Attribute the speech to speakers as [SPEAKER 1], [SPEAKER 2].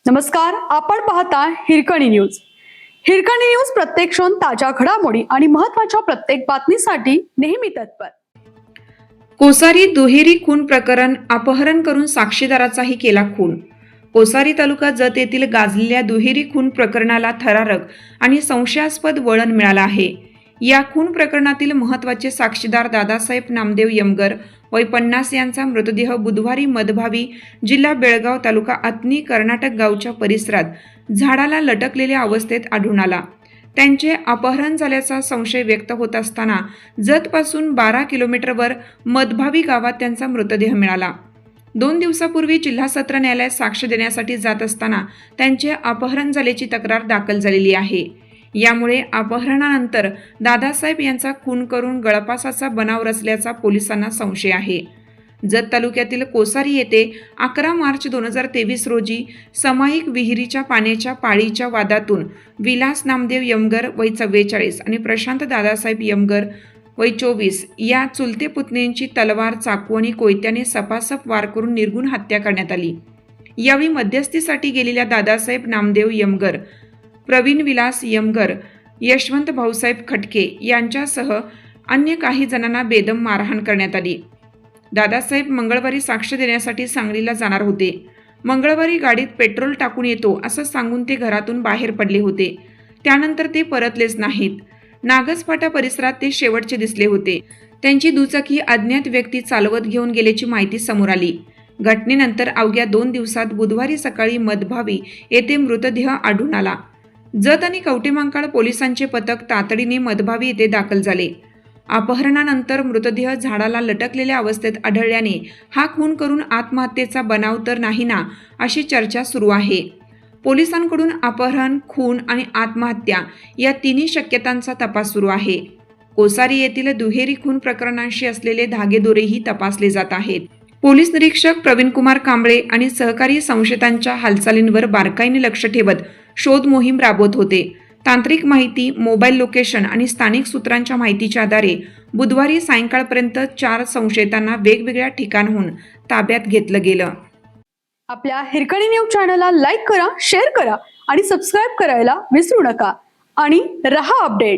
[SPEAKER 1] नमस्कार, आपण पाहता हिरकणी न्यूज. हिरकणी न्यूज प्रत्येक क्षण ताज्या घडामोडी आणि महत्त्वाच्या प्रत्येक बातमीसाठी नेहमी तत्पर.
[SPEAKER 2] कोसारी दुहेरी खून प्रकरण, अपहरण करून साक्षीदाराचाही केला खून. कोसारी तालुका जत येथील गाजलेल्या दुहेरी खून प्रकरणाला थरारक आणि संशयास्पद वळण मिळालं आहे. या खून प्रकरणातील महत्त्वाचे साक्षीदार दादासाहेब नामदेव यमगर वय 50 यांचा मृतदेह बुधवारी मधभावी जिल्हा बेळगाव तालुका अतनी कर्नाटक गावच्या परिसरात झाडाला लटकलेल्या अवस्थेत आढळून आला. त्यांचे अपहरण झाल्याचा संशय व्यक्त होत असताना जतपासून 12 किलोमीटरवर मधभावी गावात त्यांचा मृतदेह मिळाला. 2 दिवसापूर्वी जिल्हा सत्र न्यायालयात साक्ष देण्यासाठी जात असताना त्यांचे अपहरण झाल्याची तक्रार दाखल झालेली आहे. यामुळे अपहरणानंतर दादासाहेब यांचा खून करून गळफासाचा बनाव रचल्याचा पोलिसांना संशय आहे. जत तालुक्यातील कोसारी येथे 11 मार्च 2023 रोजी समाईक विहिरीच्या पाण्याच्या पाळीच्या वादातून विलास नामदेव यमगर वय 44 आणि प्रशांत दादासाहेब यमगर वय 24 या चुलते पुतण्यांची तलवार, चाकू आणि कोयत्याने सपासप वार करून निर्घुण हत्या करण्यात आली. यावेळी मध्यस्थीसाठी गेलेल्या दादासाहेब नामदेव यमगर, प्रवीण विलास यमगर, यशवंत भाऊसाहेब खटके यांच्यासह अन्य काही जणांना बेदम मारहाण करण्यात आली. दादासाहेब मंगळवारी साक्ष देण्यासाठी सांगलीला जाणार होते. मंगळवारी गाडीत पेट्रोल टाकून येतो असं सांगून ते घरातून बाहेर पडले होते. त्यानंतर ते परतलेच नाहीत. नागजफाटा परिसरात ते शेवटचे दिसले होते. त्यांची दुचाकी अज्ञात व्यक्ती चालवत घेऊन गेल्याची माहिती समोर आली. घटनेनंतर अवघ्या 2 दिवसात बुधवारी सकाळी मधभावी येथे मृतदेह आढळून आला. जत आणि कवठेमहांकाळ पोलिसांचे पथक तातडीने मधभावी येथे दाखल झाले. अपहरणानंतर मृतदेह झाडाला लटकलेल्या अवस्थेत आढळल्याने हा खून करून आत्महत्येचा बनाव तर नाही ना, अशी चर्चा सुरू आहे. पोलिसांकडून अपहरण, खून आणि आत्महत्या या तिन्ही शक्यतांचा तपास सुरू आहे. कोसारी येथील दुहेरी खून प्रकरणांशी असलेले धागेदोरेही तपासले जात आहेत. पोलीस निरीक्षक प्रवीणकुमार कांबळे आणि सहकारी संशयितांच्या हालचालींवर बारकाईने लक्ष ठेवत शोध मोहीम राबवत होते. तांत्रिक माहिती, मोबाईल लोकेशन आणि स्थानिक सूत्रांच्या माहितीच्या आधारे बुधवारी सायंकाळपर्यंत 4 संशयितांना वेगवेगळ्या ठिकाणाहून ताब्यात घेतलं गेलं.
[SPEAKER 1] आपल्या हिरकणी न्यूज चॅनलला लाईक करा, शेअर करा आणि सबस्क्राईब करायला विसरू नका आणि रहा अपडेट.